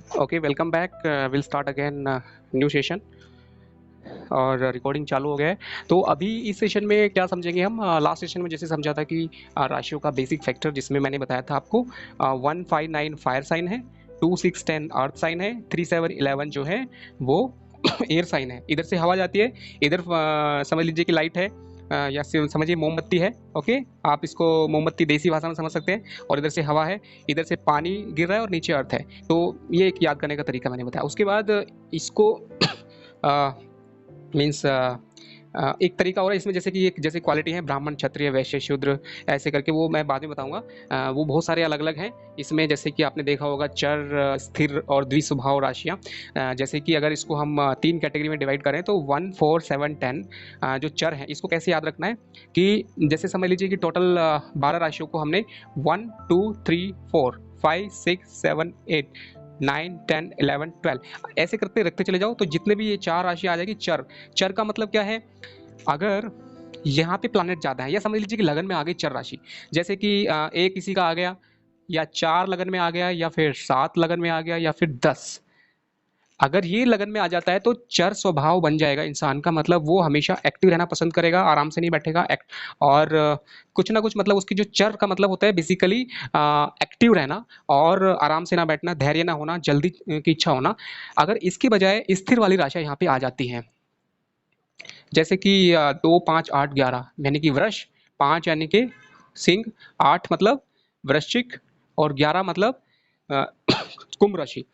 Okay, welcome back. Will start again new session. और recording चालू हो गया है। तो अभी इस सेशन में क्या समझेंगे हम? लास्ट सेशन में जैसे समझा था कि राशियों का बेसिक फैक्टर, जिसमें मैंने बताया था आपको 159 फायर साइन है, 2610 अर्थ साइन है, 3711 जो है वो एयर साइन है। इधर से हवा जाती है, इधर समझ लीजिए कि लाइट है, या समझिए मोमबत्ती है। ओके, आप इसको मोमबत्ती देसी भाषा में समझ सकते हैं। और इधर से हवा है, इधर से पानी गिर रहा है और नीचे अर्थ है। तो ये एक याद करने का तरीका मैंने बताया। उसके बाद इसको मीन्स एक तरीका और है इसमें, जैसे कि एक जैसे क्वालिटी है ब्राह्मण, क्षत्रिय, वैश्य, शूद्र, ऐसे करके, वो मैं बाद में बताऊंगा। वो बहुत सारे अलग अलग हैं इसमें। जैसे कि आपने देखा होगा चर, स्थिर और द्विस्वभाव राशियाँ। जैसे कि अगर इसको हम तीन कैटेगरी में डिवाइड करें तो 1, 4, 7, 10 जो चर हैं, इसको कैसे याद रखना है कि जैसे समझ लीजिए कि टोटल 12 राशियों को हमने 1, 2, 3, 4, 5, 6, 7, 8, 9, 10, 11, 12 ऐसे करते रखते चले जाओ, तो जितने भी ये चार राशि आ जाएगी चर। चर का मतलब क्या है? अगर यहाँ पे प्लानट ज़्यादा है, या समझ लीजिए कि लगन में आ गई चर राशि, जैसे कि एक किसी का आ गया, या 4 लगन में आ गया, या फिर 7 लगन में आ गया, या फिर 10। अगर ये लगन में आ जाता है तो चर स्वभाव बन जाएगा इंसान का। मतलब वो हमेशा एक्टिव रहना पसंद करेगा, आराम से नहीं बैठेगा। और कुछ ना कुछ, मतलब उसकी जो चर का मतलब होता है बेसिकली एक्टिव रहना और आराम से ना बैठना, धैर्य ना होना, जल्दी की इच्छा होना। अगर इसकी बजाय स्थिर वाली राशियाँ यहाँ पे आ जाती हैं, जैसे कि 2, 5, 8, 11 यानी कि वृष, 5 यानी कि सिंह, 8 मतलब वृश्चिक, और 11 मतलब अ, कुंभ राशि।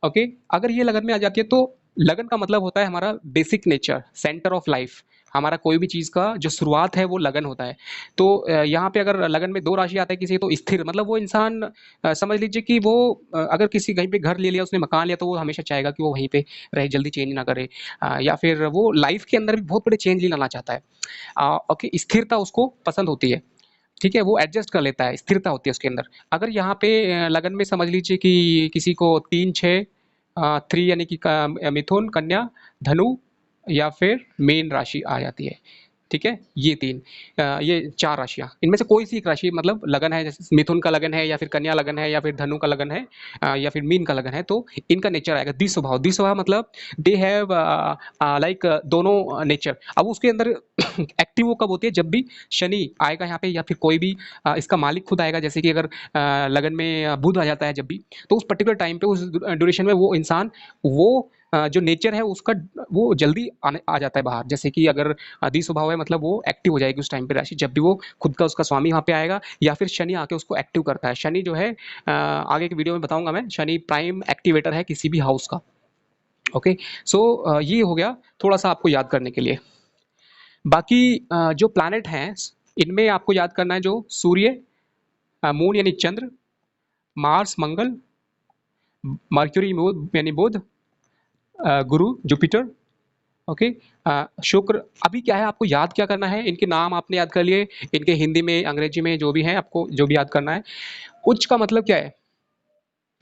ओके, अगर ये लगन में आ जाती है तो लगन का मतलब होता है हमारा basic nature, centre of life. हमारा कोई भी चीज़ का जो शुरुआत है वो लगन होता है। तो यहाँ पे अगर लगन में दो राशि आता है किसी, तो स्थिर मतलब वो इंसान, समझ लीजिए कि वो अगर किसी कहीं पे घर ले लिया, उसने मकान लिया, तो वो हमेशा चाहेगा कि वो वहीं पे रहे, जल्दी चेंज ना करे। या फिर वो लाइफ के अंदर भी बहुत बड़े चेंज लाना चाहता है। ओके, स्थिरता उसको पसंद होती है। ठीक है, वो एडजस्ट कर लेता है, स्थिरता होती है उसके अंदर। अगर यहाँ पे लगन में समझ लीजिए कि किसी को 3, 6, 3 यानी कि मिथुन, कन्या, धनु या फिर मीन राशि आ जाती है। ठीक है, ये तीन, ये चार राशियाँ, इनमें से कोई सी एक राशि मतलब लगन है, जैसे मिथुन का लगन है, या फिर कन्या लगन है, या फिर धनु का लगन है, या फिर मीन का लगन है, तो इनका नेचर आएगा द्विस्वभाव। द्विस्वभाव मतलब दे हैव लाइक दोनों नेचर। अब उसके अंदर एक्टिव वो कब होती है? जब भी शनि आएगा यहाँ पे, या फिर कोई भी इसका मालिक खुद आएगा। जैसे कि अगर लगन में बुध आ जाता है जब भी, तो उस पर्टिकुलर टाइम पे, उस ड्यूरेशन में वो इंसान, वो जो नेचर है उसका, वो जल्दी आने आ जाता है बाहर। जैसे कि अगर आदि स्वभाव है, मतलब वो एक्टिव हो जाएगी उस टाइम पे राशि, जब भी वो खुद का उसका स्वामी वहाँ पे आएगा, या फिर शनि आके उसको एक्टिव करता है। शनि जो है, आगे की वीडियो में बताऊंगा मैं, शनि प्राइम एक्टिवेटर है किसी भी हाउस का। ओके, सो ये हो गया थोड़ा सा आपको याद करने के लिए। बाकी जो प्लैनेट हैं, इनमें आपको याद करना है जो सूर्य, मून यानी चंद्र, मार्स मंगल, मर्क्यूरी यानी बुध, गुरु जुपिटर। ओके, शुक्र। अभी क्या है, आपको याद क्या करना है? इनके नाम आपने याद कर लिए, इनके हिंदी में, अंग्रेजी में जो भी है, आपको जो भी याद करना है। उच्च का मतलब क्या है,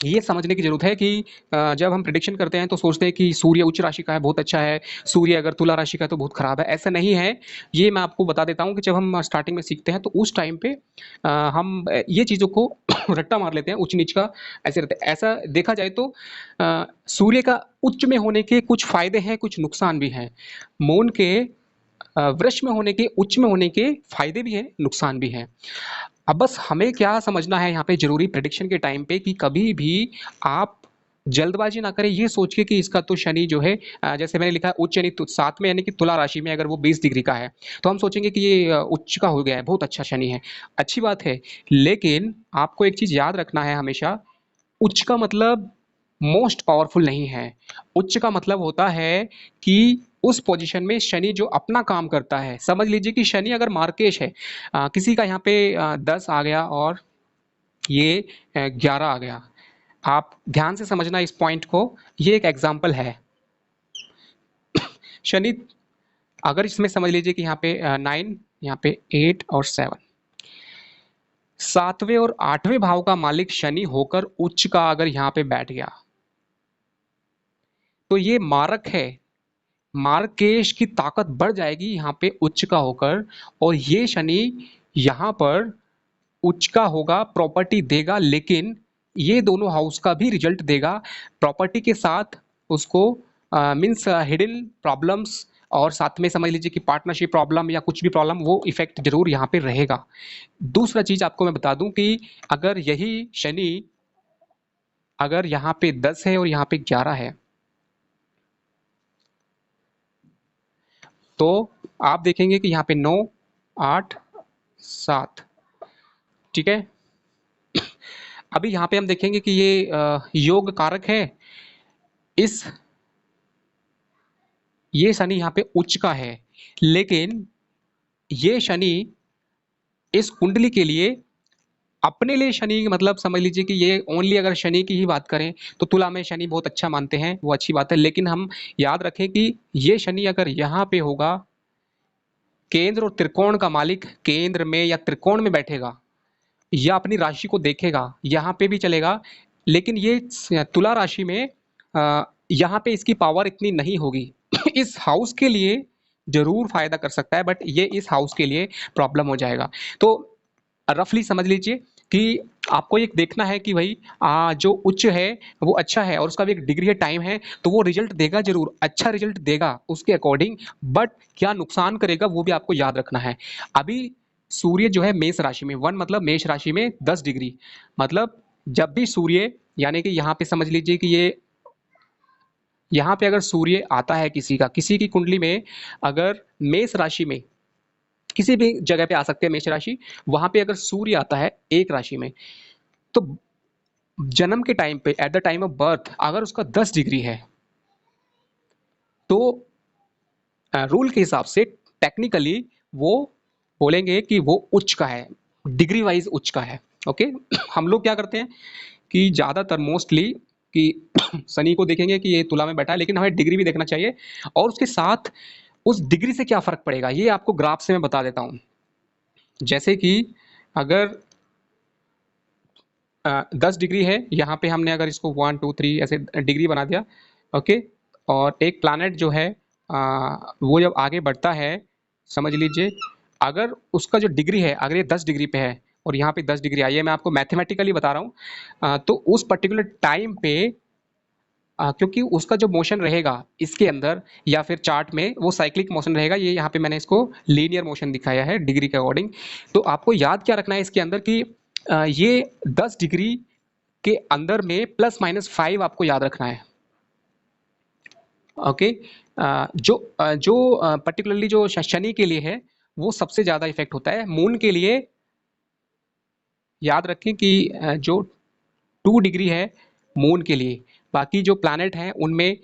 ये समझने की जरूरत है कि जब हम प्रिडिक्शन करते हैं तो सोचते हैं कि सूर्य उच्च राशि का है, बहुत अच्छा है, सूर्य अगर तुला राशि का है तो बहुत खराब है। ऐसा नहीं है। ये मैं आपको बता देता हूँ कि जब हम स्टार्टिंग में सीखते हैं तो उस टाइम पे हम ये चीज़ों को रट्टा मार लेते हैं, उच्च नीच का ऐसे रहता है। ऐसा देखा जाए तो सूर्य का उच्च में होने के कुछ फायदे हैं, कुछ नुकसान भी हैं। मून के वृक्ष में होने के, उच्च में होने के फायदे भी हैं, नुकसान भी हैं। अब बस हमें क्या समझना है यहाँ पे जरूरी, प्रेडिक्शन के टाइम पे, कि कभी भी आप जल्दबाजी ना करें ये सोच के कि इसका तो शनि जो है, जैसे मैंने लिखा है उच्च यानी साथ में, यानी कि तुला राशि में अगर वो 20 डिग्री का है, तो हम सोचेंगे कि ये उच्च का हो गया है, बहुत अच्छा शनि है, अच्छी बात है। लेकिन आपको एक चीज याद रखना है हमेशा, उच्च का मतलब मोस्ट पावरफुल नहीं है। उच्च का मतलब होता है कि उस पोजीशन में शनि जो अपना काम करता है, समझ लीजिए कि शनि अगर मार्केश है, किसी का यहाँ पे 10 आ गया और ये 11 आ गया। आप ध्यान से समझना इस पॉइंट को, ये एक एग्जाम्पल है। शनि अगर इसमें समझ लीजिए कि यहाँ पे 9, यहाँ पे 8 और 7, सातवें और आठवें भाव का मालिक शनि होकर उच्च का अगर यहाँ पे बैठ गया, तो ये मारक है। मार्केश की ताकत बढ़ जाएगी यहाँ पे उच्च का होकर। और ये शनि यहाँ पर उच्च का होगा, प्रॉपर्टी देगा, लेकिन ये दोनों हाउस का भी रिजल्ट देगा प्रॉपर्टी के साथ। उसको मीन्स हिडन प्रॉब्लम्स और साथ में समझ लीजिए कि पार्टनरशिप प्रॉब्लम या कुछ भी प्रॉब्लम, वो इफेक्ट जरूर यहाँ पे रहेगा। दूसरा चीज आपको मैं बता दूं कि अगर यही शनि अगर यहाँ पे 10 है और यहाँ पे 11 है, तो आप देखेंगे कि यहाँ पे 9, 8, 7, ठीक है। अभी यहाँ पे हम देखेंगे कि ये योग कारक है। इस ये शनि यहाँ पे उच्च का है, लेकिन ये शनि इस कुंडली के लिए, अपने लिए शनि मतलब समझ लीजिए कि ये ओनली अगर शनि की ही बात करें तो तुला में शनि बहुत अच्छा मानते हैं, वो अच्छी बात है। लेकिन हम याद रखें कि ये शनि अगर यहाँ पे होगा, केंद्र और त्रिकोण का मालिक केंद्र में या त्रिकोण में बैठेगा या अपनी राशि को देखेगा, यहाँ पे भी चलेगा। लेकिन ये तुला राशि में यहाँ पे इसकी पावर इतनी नहीं होगी। इस हाउस के लिए जरूर फायदा कर सकता है, बट ये इस हाउस के लिए प्रॉब्लम हो जाएगा। तो रफली समझ लीजिए कि आपको ये देखना है कि भाई जो उच्च है वो अच्छा है और उसका भी एक डिग्री है, टाइम है, तो वो रिजल्ट देगा, जरूर अच्छा रिजल्ट देगा उसके अकॉर्डिंग। बट क्या नुकसान करेगा वो भी आपको याद रखना है। अभी सूर्य जो है मेष राशि में, वन मतलब मेष राशि में 10 डिग्री, मतलब जब भी सूर्य, यानी कि यहाँ पे समझ लीजिए कि ये यहाँ पे अगर सूर्य आता है किसी की कुंडली में, अगर मेष राशि में किसी भी जगह पे आ सकते हैं मेष राशि, वहां पे अगर सूर्य आता है एक राशि में, तो जन्म के टाइम पे at the time of birth अगर उसका 10 डिग्री है, तो रूल के हिसाब से टेक्निकली वो बोलेंगे कि वो उच्च का है, डिग्री वाइज उच्च का है। ओके। हम लोग क्या करते हैं कि ज़्यादातर मोस्टली कि शनि को देखेंगे कि ये तुला में बैठा है, लेकिन हमें डिग्री भी देखना चाहिए और उसके साथ उस डिग्री से क्या फर्क पड़ेगा ये आपको ग्राफ से मैं बता देता हूँ। जैसे कि अगर 10 डिग्री है, यहाँ पे हमने अगर इसको 1 2 3 ऐसे डिग्री बना दिया, ओके। और एक प्लैनेट जो है वो जब आगे बढ़ता है, समझ लीजिए अगर उसका जो डिग्री है, अगर ये 10 डिग्री पे है और यहाँ पे 10 डिग्री आई है, मैं आपको मैथमेटिकली बता रहा हूँ, तो उस पर्टिकुलर टाइम पे क्योंकि उसका जो मोशन रहेगा इसके अंदर या फिर चार्ट में वो साइक्लिक मोशन रहेगा। ये यहाँ पे मैंने इसको लीनियर मोशन दिखाया है डिग्री के अकॉर्डिंग। तो आपको याद क्या रखना है इसके अंदर कि ये 10 डिग्री के अंदर में प्लस माइनस 5 आपको याद रखना है। ओके। जो पर्टिकुलरली जो शनि के लिए है वो सबसे ज़्यादा इफेक्ट होता है। मून के लिए याद रखें कि जो 2 डिग्री है मून के लिए, बाकी जो प्लैनेट हैं उनमें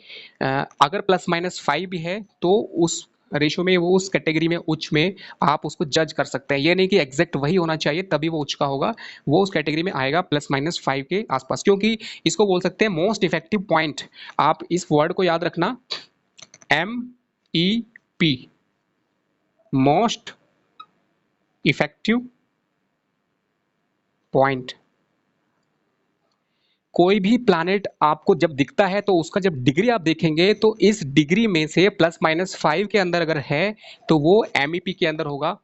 अगर प्लस माइनस 5 भी है तो उस रेशो में, वो उस कैटेगरी में उच्च में आप उसको जज कर सकते हैं। ये नहीं कि एग्जैक्ट वही होना चाहिए तभी वो उच्च का होगा, वो उस कैटेगरी में आएगा प्लस माइनस 5 के आसपास। क्योंकि इसको बोल सकते हैं मोस्ट इफेक्टिव पॉइंट। आप इस वर्ड को याद रखना, MEP, मोस्ट इफेक्टिव पॉइंट। कोई भी प्लैनेट आपको जब दिखता है तो उसका जब डिग्री आप देखेंगे तो इस डिग्री में से प्लस माइनस 5 के अंदर अगर है तो वो MEP के अंदर होगा।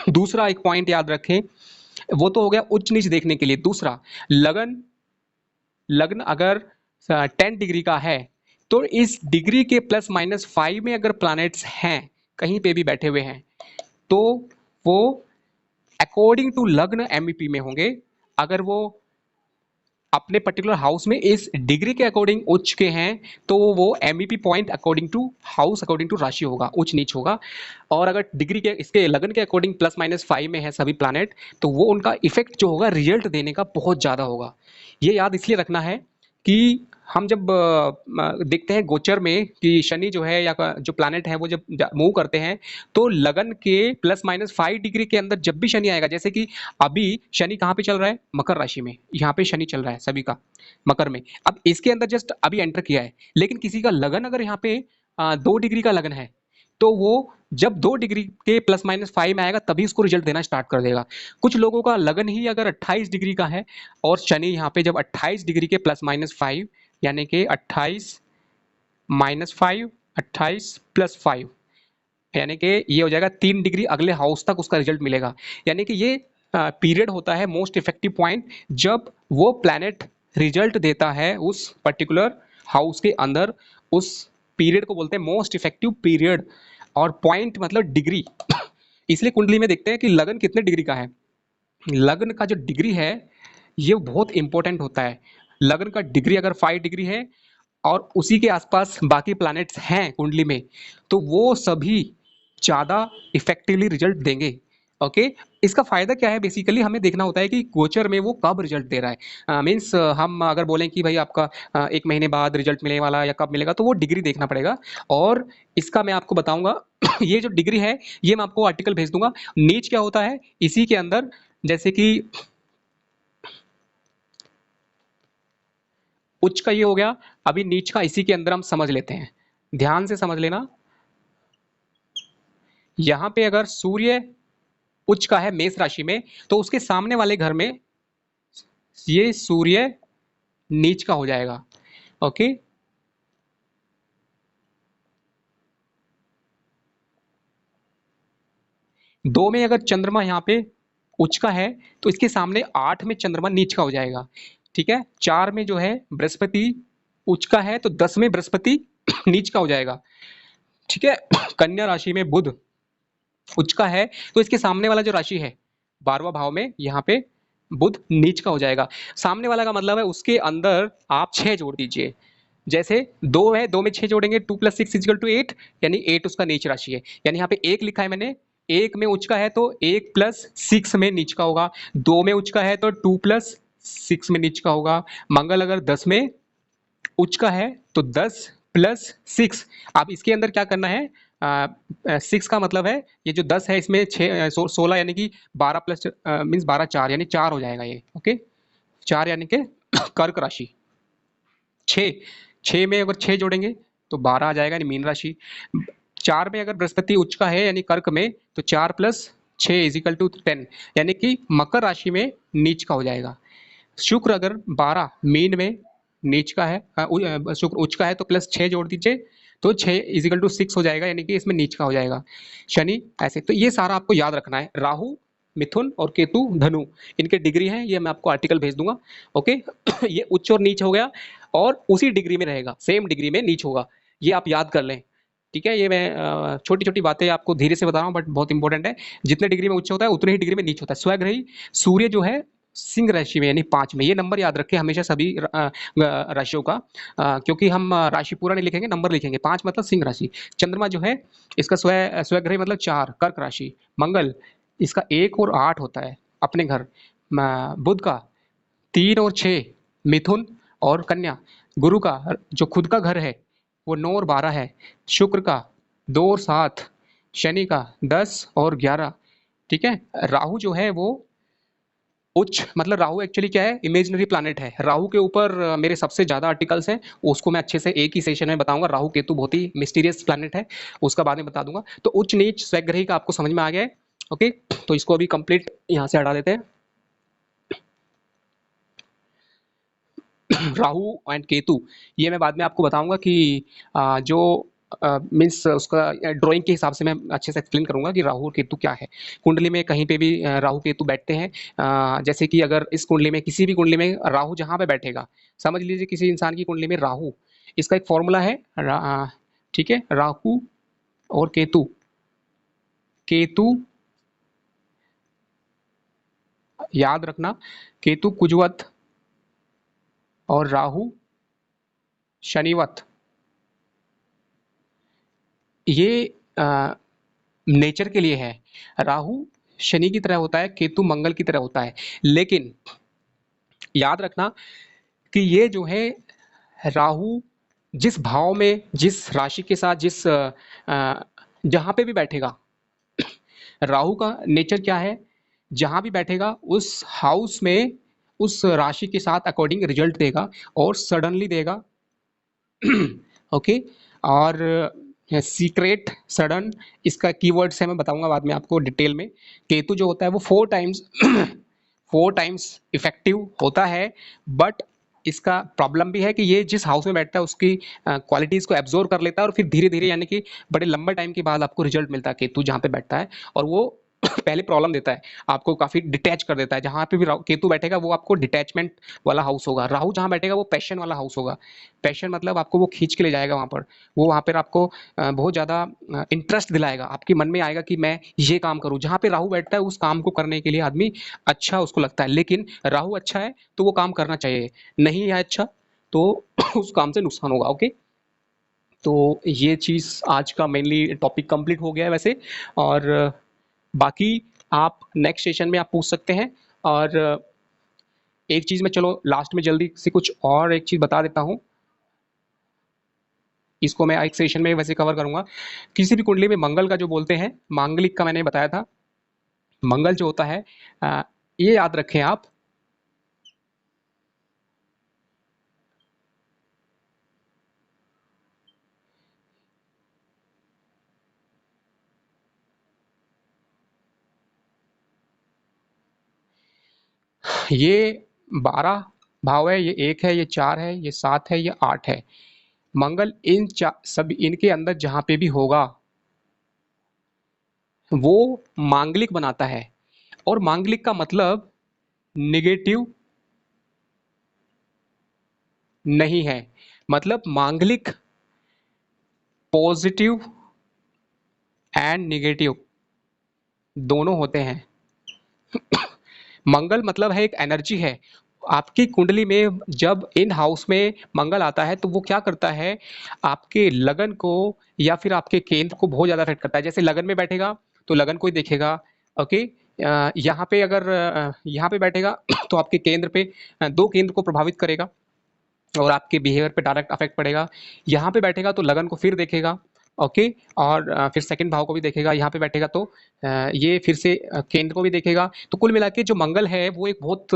दूसरा एक पॉइंट याद रखें, वो तो हो गया उच्च नीच देखने के लिए। दूसरा, लगन लग्न अगर 10 डिग्री का है तो इस डिग्री के प्लस माइनस 5 में अगर प्लैनेट्स हैं, कहीं पे भी बैठे हुए हैं, तो वो अकॉर्डिंग टू लग्न MEP में होंगे। अगर वो अपने पर्टिकुलर हाउस में इस डिग्री के अकॉर्डिंग उच्च के हैं तो वो MEP point according to house, according to राशि होगा, उच्च नीच होगा। और अगर डिग्री के इसके लगन के अकॉर्डिंग प्लस माइनस 5 में है सभी प्लैनेट, तो वो उनका इफेक्ट जो होगा रिजल्ट देने का बहुत ज़्यादा होगा। ये याद इसलिए रखना है कि हम जब देखते हैं गोचर में कि शनि जो है या जो प्लैनेट है वो जब मूव करते हैं, तो लगन के प्लस माइनस 5 डिग्री के अंदर जब भी शनि आएगा, जैसे कि अभी शनि कहाँ पे चल रहा है, मकर राशि में, यहाँ पे शनि चल रहा है सभी का मकर में। अब इसके अंदर जस्ट अभी एंटर किया है, लेकिन किसी का लगन अगर यहाँ पे 2 डिग्री का लगन है, तो वो जब 2 डिग्री के प्लस माइनस 5 में आएगा तभी उसको रिजल्ट देना स्टार्ट कर देगा। कुछ लोगों का लगन ही अगर 28 डिग्री का है और शनि यहाँ पे जब 28 डिग्री के प्लस माइनस 5, यानी कि 28 माइनस 5, 28 प्लस 5, यानी कि ये हो जाएगा 3 डिग्री अगले हाउस तक उसका रिजल्ट मिलेगा। यानी कि ये पीरियड होता है मोस्ट इफेक्टिव पॉइंट, जब वो प्लैनेट रिजल्ट देता है उस पर्टिकुलर हाउस के अंदर, उस पीरियड को बोलते हैं मोस्ट इफेक्टिव पीरियड। और पॉइंट मतलब डिग्री। इसलिए कुंडली में देखते हैं कि लगन कितने डिग्री का है। लग्न का जो डिग्री है ये बहुत इंपॉर्टेंट होता है। लग्न का डिग्री अगर 5 डिग्री है और उसी के आसपास बाकी प्लैनेट्स हैं कुंडली में, तो वो सभी ज़्यादा इफेक्टिवली रिजल्ट देंगे। ओके। इसका फ़ायदा क्या है, बेसिकली हमें देखना होता है कि गोचर में वो कब रिजल्ट दे रहा है। मीन्स हम अगर बोलें कि भाई आपका 1 महीने बाद रिजल्ट मिलने वाला या कब मिलेगा, तो वो डिग्री देखना पड़ेगा। और इसका मैं आपको बताऊंगा। ये जो डिग्री है ये मैं आपको आर्टिकल भेज दूंगा। नीच क्या होता है इसी के अंदर, जैसे कि उच्च का ये हो गया, अभी नीच का इसी के अंदर हम समझ लेते हैं। ध्यान से समझ लेना। यहां पे अगर सूर्य उच्च का है मेष राशि में, तो उसके सामने वाले घर में ये सूर्य नीच का हो जाएगा। ओके। दो में अगर चंद्रमा यहाँ पे उच्च का है, तो इसके सामने 8 में चंद्रमा नीच का हो जाएगा। ठीक है। 4 में जो है बृहस्पति उच्च का है, तो 10 में बृहस्पति नीच का हो जाएगा। ठीक है। कन्या राशि में बुध उच्च का है, तो इसके सामने वाला जो राशि है 12वां भाव में, यहाँ पे बुध नीच का हो जाएगा। सामने वाला का मतलब है उसके अंदर आप 6 जोड़ दीजिए। जैसे 2 है, 2 में 6 जोड़ेंगे, 2 + 6 = 8, यानी 8 उसका नीच राशि है। यानी यहाँ पे 1 लिखा है मैंने, 1 में उच्च का है तो 1 + 6 में नीच का होगा। 2 में उच्च का है तो 2 + 6 में नीच का होगा। मंगल अगर 10 में उच्च का है तो 10 + 6। अब इसके अंदर क्या करना है, 6 का मतलब है ये जो 10 है इसमें 16, यानी कि 12 प्लस मीन्स 12 4, यानी 4 हो जाएगा ये। ओके। 4 यानी कि कर्क राशि। 6, 6 में अगर 6 जोड़ेंगे तो 12 आ जाएगा, यानी मीन राशि। 4 में अगर बृहस्पति उच्च का है यानी कर्क में, तो 4 + 6 = 10, यानी कि मकर राशि में नीच का हो जाएगा। शुक्र अगर 12 मीन में नीच का है, शुक्र उच्च का है, तो +6 जोड़ दीजिए, तो 6 = 6 हो जाएगा, यानी कि इसमें नीच का हो जाएगा। शनि ऐसे, तो ये सारा आपको याद रखना है। राहु मिथुन और केतु धनु, इनके डिग्री है, ये मैं आपको आर्टिकल भेज दूंगा। ओके। ये उच्च और नीच हो गया, और उसी डिग्री में रहेगा, सेम डिग्री में नीच होगा, ये आप याद कर लें। ठीक है। ये मैं छोटी छोटी बातें आपको धीरे से बता रहा हूँ, बट बहुत इंपॉर्टेंट है। जितने डिग्री में उच्च होता है उतने ही डिग्री में नीच होता है। स्वग्रही सूर्य जो है सिंह राशि में, यानी 5 में, ये नंबर याद रखें हमेशा सभी राशियों का, क्योंकि हम राशि पूरा नहीं लिखेंगे, नंबर लिखेंगे। 5 मतलब सिंह राशि। चंद्रमा जो है इसका स्वग्रही मतलब 4, कर्क राशि। मंगल इसका 1 और 8 होता है अपने घर। बुध का 3 और 6 मिथुन और कन्या। गुरु का जो खुद का घर है वो 9 और 12 है। शुक्र का 2 और 7। शनि का 10 और 11। ठीक है। राहु जो है वो उच्च, मतलब राहु एक्चुअली क्या है, इमेजिनरी प्लैनेट है। राहु के ऊपर मेरे सबसे ज़्यादा आर्टिकल्स हैं, उसको मैं अच्छे से एक ही सेशन में बताऊंगा। राहु केतु बहुत ही मिस्टीरियस प्लैनेट है, उसका बाद में बता दूंगा। तो उच्च नीच स्वग्रही का आपको समझ में आ गया है। ओके। तो इसको अभी कंप्लीट यहाँ से हटा देते हैं। राहु एंड केतु, ये मैं बाद में आपको बताऊंगा कि जो मीन्स उसका ड्राइंग के हिसाब से मैं अच्छे से एक्सप्लेन करूंगा कि राहु और केतु क्या है। कुंडली में कहीं पे भी राहु केतु बैठते हैं, जैसे कि अगर इस कुंडली में, किसी भी कुंडली में राहु जहाँ पे बैठेगा, समझ लीजिए किसी इंसान की कुंडली में राहु, इसका एक फॉर्मूला है। ठीक है। राहु और केतु, केतु याद रखना, केतु कुजवत और राहु शनिवत। ये नेचर के लिए है। राहु शनि की तरह होता है, केतु मंगल की तरह होता है। लेकिन याद रखना कि ये जो है राहु जिस भाव में, जिस राशि के साथ, जहां पे भी बैठेगा, राहु का नेचर क्या है, जहां भी बैठेगा उस हाउस में उस राशि के साथ अकॉर्डिंग रिजल्ट देगा, और सडनली देगा। ओके। और सीक्रेट, सडन, इसका कीवर्ड्स है, मैं बताऊंगा बाद में आपको डिटेल में। केतु जो होता है वो 4 टाइम्स 4 टाइम्स इफेक्टिव होता है, बट इसका प्रॉब्लम भी है कि ये जिस हाउस में बैठता है उसकी क्वालिटीज़ को एब्जॉर्व कर लेता है, और फिर धीरे धीरे, यानी कि बड़े लंबे टाइम के बाद आपको रिजल्ट मिलता है केतु जहाँ पे बैठता है। और वो पहले प्रॉब्लम देता है, आपको काफ़ी डिटैच कर देता है। जहाँ पे भी केतु बैठेगा वो आपको डिटैचमेंट वाला हाउस होगा। राहु जहाँ बैठेगा वो पैशन वाला हाउस होगा। पैशन मतलब आपको वो खींच के ले जाएगा वहाँ पर। वो वहाँ पर आपको बहुत ज़्यादा इंटरेस्ट दिलाएगा। आपके मन में आएगा कि मैं ये काम करूँ। जहाँ पे राहु बैठता है उस काम को करने के लिए आदमी अच्छा उसको लगता है। लेकिन राहु अच्छा है तो वो काम करना चाहिए, नहीं है अच्छा तो उस काम से नुकसान होगा। ओके, तो ये चीज़ आज का मेनली टॉपिक कंप्लीट हो गया है वैसे। और बाकी आप नेक्स्ट सेशन में आप पूछ सकते हैं। और एक चीज़ मैं चलो लास्ट में जल्दी से कुछ और एक चीज़ बता देता हूँ। इसको मैं एक सेशन में वैसे कवर करूँगा। किसी भी कुंडली में मंगल का जो बोलते हैं, मांगलिक का मैंने बताया था। मंगल जो होता है ये याद रखें आप, ये 12 भाव है, ये 1 है, ये 4 है, ये 7 है, ये 8 है। मंगल इन सब इनके अंदर जहाँ पे भी होगा वो मांगलिक बनाता है। और मांगलिक का मतलब निगेटिव नहीं है। मतलब मांगलिक पॉजिटिव एंड निगेटिव दोनों होते हैं। मंगल मतलब है एक एनर्जी है। आपकी कुंडली में जब इन हाउस में मंगल आता है तो वो क्या करता है, आपके लगन को या फिर आपके केंद्र को बहुत ज़्यादा अफेक्ट करता है। जैसे लगन में बैठेगा तो लगन को ही देखेगा। ओके, यहाँ पे अगर यहाँ पे बैठेगा तो आपके केंद्र पे दो केंद्र को प्रभावित करेगा और आपके बिहेवियर पे डायरेक्ट अफेक्ट पड़ेगा। यहाँ पे बैठेगा तो लगन को फिर देखेगा। ओके, और फिर सेकंड भाव को भी देखेगा। यहाँ पे बैठेगा तो ये फिर से केंद्र को भी देखेगा। तो कुल मिला के जो मंगल है वो एक बहुत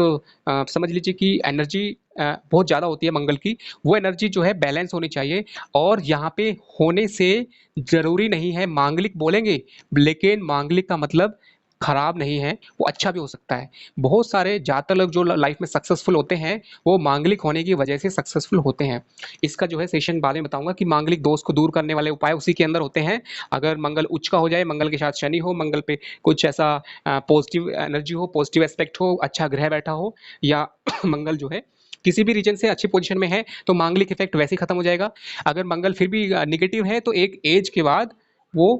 समझ लीजिए कि एनर्जी बहुत ज़्यादा होती है मंगल की। वो एनर्जी जो है बैलेंस होनी चाहिए। और यहाँ पे होने से जरूरी नहीं है मांगलिक बोलेंगे, लेकिन मांगलिक का मतलब खराब नहीं है, वो अच्छा भी हो सकता है। बहुत सारे ज़्यादातर लोग जो लाइफ में सक्सेसफुल होते हैं वो मांगलिक होने की वजह से सक्सेसफुल होते हैं। इसका जो है सेशन बाद में बताऊंगा कि मांगलिक दोष को दूर करने वाले उपाय उसी के अंदर होते हैं। अगर मंगल उच्च का हो जाए, मंगल के साथ शनि हो, मंगल पे कुछ ऐसा पॉजिटिव एनर्जी हो, पॉजिटिव एस्पेक्ट हो, अच्छा ग्रह बैठा हो, या मंगल जो है किसी भी रीजन से अच्छी पोजीशन में है तो मांगलिक इफेक्ट वैसे ही खत्म हो जाएगा। अगर मंगल फिर भी निगेटिव है तो एक एज के बाद वो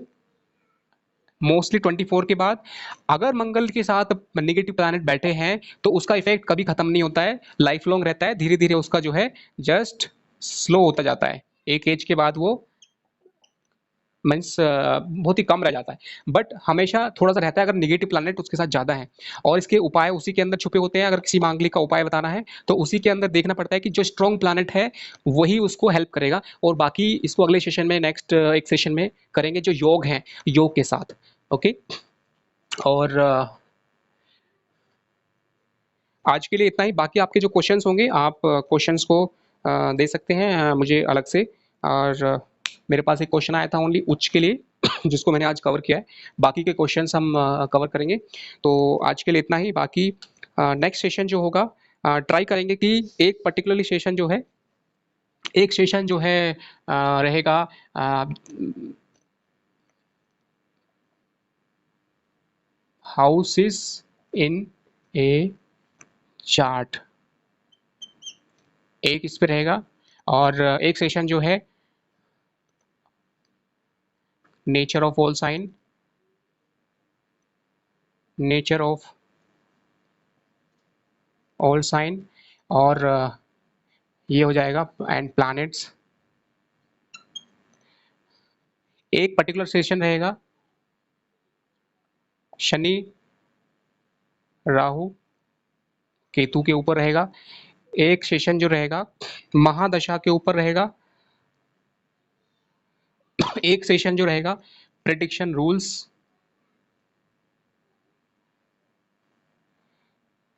मोस्टली 24 के बाद, अगर मंगल के साथ निगेटिव प्लैनेट बैठे हैं तो उसका इफेक्ट कभी खत्म नहीं होता है, लाइफ लॉन्ग रहता है। धीरे धीरे उसका जो है जस्ट स्लो होता जाता है। एक एज के बाद वो मीन्स बहुत ही कम रह जाता है। बट हमेशा थोड़ा सा रहता है अगर निगेटिव प्लैनेट उसके साथ ज़्यादा है। और इसके उपाय उसी के अंदर छुपे होते हैं। अगर किसी मांगलिक का उपाय बताना है तो उसी के अंदर देखना पड़ता है कि जो स्ट्रॉन्ग प्लैनेट है वही उसको हेल्प करेगा। और बाकी इसको अगले सेशन में, नेक्स्ट एक सेशन में करेंगे जो योग हैं, योग के साथ। ओके, और आज के लिए इतना ही। बाकी आपके जो क्वेश्चंस होंगे आप क्वेश्चंस को दे सकते हैं मुझे अलग से। और मेरे पास एक क्वेश्चन आया था ओनली उच्च के लिए जिसको मैंने आज कवर किया है। बाकी के क्वेश्चंस हम कवर करेंगे। तो आज के लिए इतना ही। बाकी नेक्स्ट सेशन जो होगा ट्राई करेंगे कि एक पर्टिकुलरली सेशन जो है, एक सेशन जो है रहेगा हाउसेस इन ए चार्ट, एक इस पे रहेगा। और एक सेशन जो है nature of all sign, nature of all sign. और ये हो जाएगा एंड प्लैनेट्स। एक पर्टिकुलर सेशन रहेगा शनि, राहु, केतु के ऊपर रहेगा। एक सेशन जो रहेगा महादशा के ऊपर रहेगा। एक सेशन जो रहेगा प्रेडिक्शन रूल्स।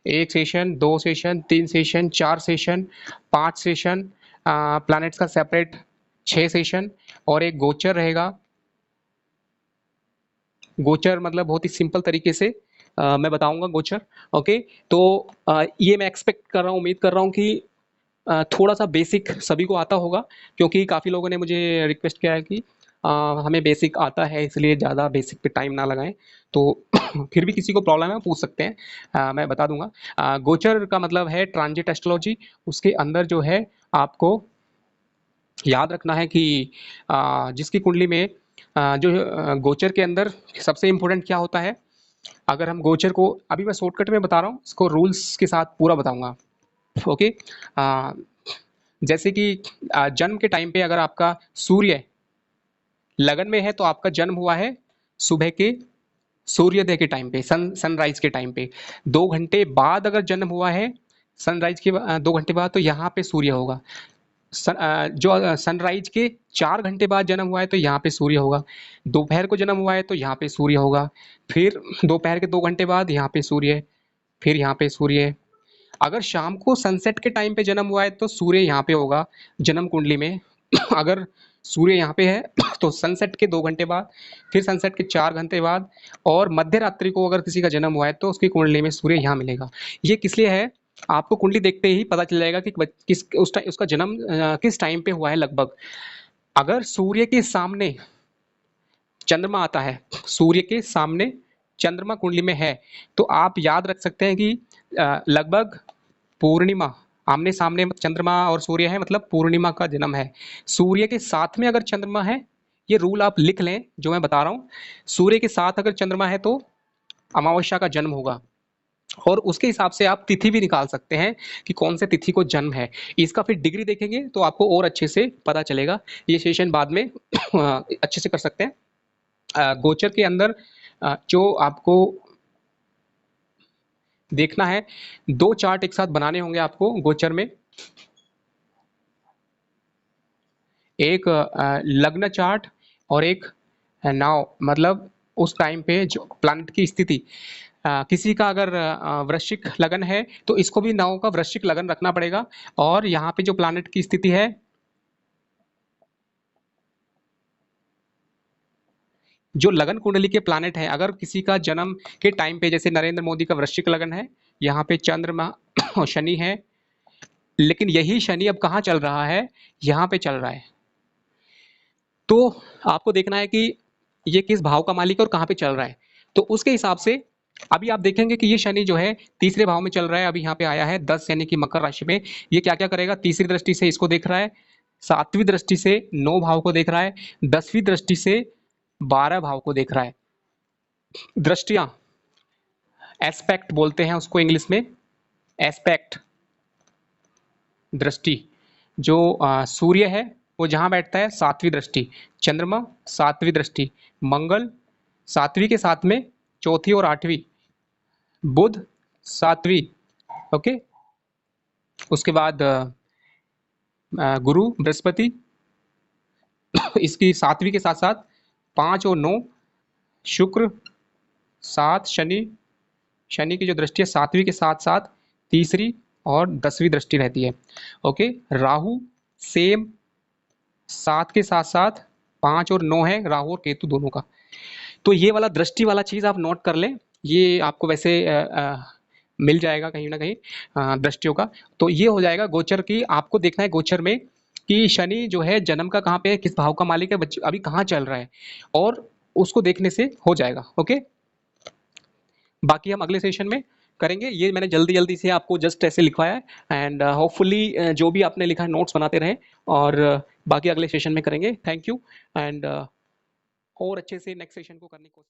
एक सेशन, दो सेशन, तीन सेशन, चार सेशन, पांच सेशन, प्लैनेट्स का सेपरेट 6 सेशन। और एक गोचर रहेगा। गोचर मतलब बहुत ही सिंपल तरीके से मैं बताऊंगा गोचर। ओके, तो ये मैं एक्सपेक्ट कर रहा हूँ, उम्मीद कर रहा हूँ कि थोड़ा सा बेसिक सभी को आता होगा, क्योंकि काफ़ी लोगों ने मुझे रिक्वेस्ट किया है कि हमें बेसिक आता है इसलिए ज़्यादा बेसिक पे टाइम ना लगाएं। तो फिर भी किसी को प्रॉब्लम है पूछ सकते हैं, मैं बता दूंगा। गोचर का मतलब है ट्रांजिट एस्ट्रोलॉजी। उसके अंदर जो है आपको याद रखना है कि जिसकी कुंडली में गोचर के अंदर सबसे इम्पोर्टेंट क्या होता है। अगर हम गोचर को अभी मैं शॉर्टकट में बता रहा हूँ, इसको रूल्स के साथ पूरा बताऊंगा। ओके। जैसे कि जन्म के टाइम पे अगर आपका सूर्य लगन में है तो आपका जन्म हुआ है सुबह के सूर्योदय के टाइम पे, सनराइज के टाइम पे। 2 घंटे बाद अगर जन्म हुआ है सनराइज के 2 घंटे बाद, तो यहाँ पे सूर्य होगा। जो सनराइज के 4 घंटे बाद जन्म हुआ है तो यहाँ पे सूर्य होगा। दोपहर को जन्म हुआ है तो यहाँ पे सूर्य होगा। फिर दोपहर के 2 घंटे बाद यहाँ पे सूर्य, फिर यहाँ पे सूर्य। अगर शाम को सनसेट के टाइम पे जन्म हुआ है तो सूर्य यहाँ पे होगा जन्म कुंडली में। अगर सूर्य यहाँ पे है तो सनसेट के 2 घंटे बाद, फिर सनसेट के 4 घंटे बाद, और मध्य रात्रि को अगर किसी का जन्म हुआ है तो उसकी कुंडली में सूर्य यहाँ मिलेगा। ये किस लिए है, आपको कुंडली देखते ही पता चल जाएगा कि किस उस टाइम उसका जन्म किस टाइम पे हुआ है लगभग। अगर सूर्य के सामने चंद्रमा आता है, सूर्य के सामने चंद्रमा कुंडली में है, तो आप याद रख सकते हैं कि लगभग पूर्णिमा, आमने सामने चंद्रमा और सूर्य है मतलब पूर्णिमा का जन्म है। सूर्य के साथ में अगर चंद्रमा है, ये रूल आप लिख लें जो मैं बता रहा हूँ, सूर्य के साथ अगर चंद्रमा है तो अमावस्या का जन्म होगा। और उसके हिसाब से आप तिथि भी निकाल सकते हैं कि कौन से तिथि को जन्म है। इसका फिर डिग्री देखेंगे तो आपको और अच्छे से पता चलेगा। ये सेशन बाद में अच्छे से कर सकते हैं। गोचर के अंदर जो आपको देखना है, 2 चार्ट एक साथ बनाने होंगे आपको गोचर में। एक लग्न चार्ट और एक नाव, मतलब उस टाइम पे जो प्लैनेट की स्थिति। किसी का अगर वृश्चिक लगन है तो इसको भी नाव का वृश्चिक लगन रखना पड़ेगा। और यहाँ पे जो प्लैनेट की स्थिति है, जो लगन कुंडली के प्लैनेट है, अगर किसी का जन्म के टाइम पे, जैसे नरेंद्र मोदी का वृश्चिक लगन है, यहाँ पे चंद्रमा और शनि है, लेकिन यही शनि अब कहाँ चल रहा है, यहाँ पे चल रहा है। तो आपको देखना है कि ये किस भाव का मालिक है और कहाँ पे चल रहा है। तो उसके हिसाब से अभी आप देखेंगे कि ये शनि जो है तीसरे भाव में चल रहा है, अभी यहाँ पे आया है 10 यानी कि मकर राशि में। ये क्या क्या करेगा, तीसरी दृष्टि से इसको देख रहा है, 7वीं दृष्टि से 9 भाव को देख रहा है, 10वीं दृष्टि से 12 भाव को देख रहा है। दृष्टियां, एस्पेक्ट बोलते हैं उसको इंग्लिश में, एस्पेक्ट, दृष्टि। जो सूर्य है वो जहां बैठता है 7वीं दृष्टि, चंद्रमा 7वीं दृष्टि, मंगल 7वीं के साथ में 4थी और 8वीं, बुध 7वीं, ओके। उसके बाद गुरु बृहस्पति इसकी 7वीं के साथ साथ 5 और 9, शुक्र 7, शनि, शनि की जो दृष्टि है 7वीं के साथ साथ तीसरी और 10वीं दृष्टि रहती है, ओके। राहु सेम 7 के साथ साथ 5 और 9 है, राहु और केतु दोनों का। तो ये वाला दृष्टि वाला चीज आप नोट कर लें, ये आपको वैसे मिल जाएगा कहीं ना कहीं दृष्टियों का। तो ये हो जाएगा गोचर की। आपको देखना है गोचर में कि शनि जो है जन्म का कहाँ पे है, किस भाव का मालिक है, बच्चे अभी कहाँ चल रहा है, और उसको देखने से हो जाएगा, ओके। बाकी हम अगले सेशन में करेंगे। ये मैंने जल्दी जल्दी से आपको जस्ट ऐसे लिखवाया है, एंड होपफुली जो भी आपने लिखा है नोट्स बनाते रहें, और बाकी अगले सेशन में करेंगे। थैंक यू, एंड और अच्छे से नेक्स्ट सेशन को करने की कोशिश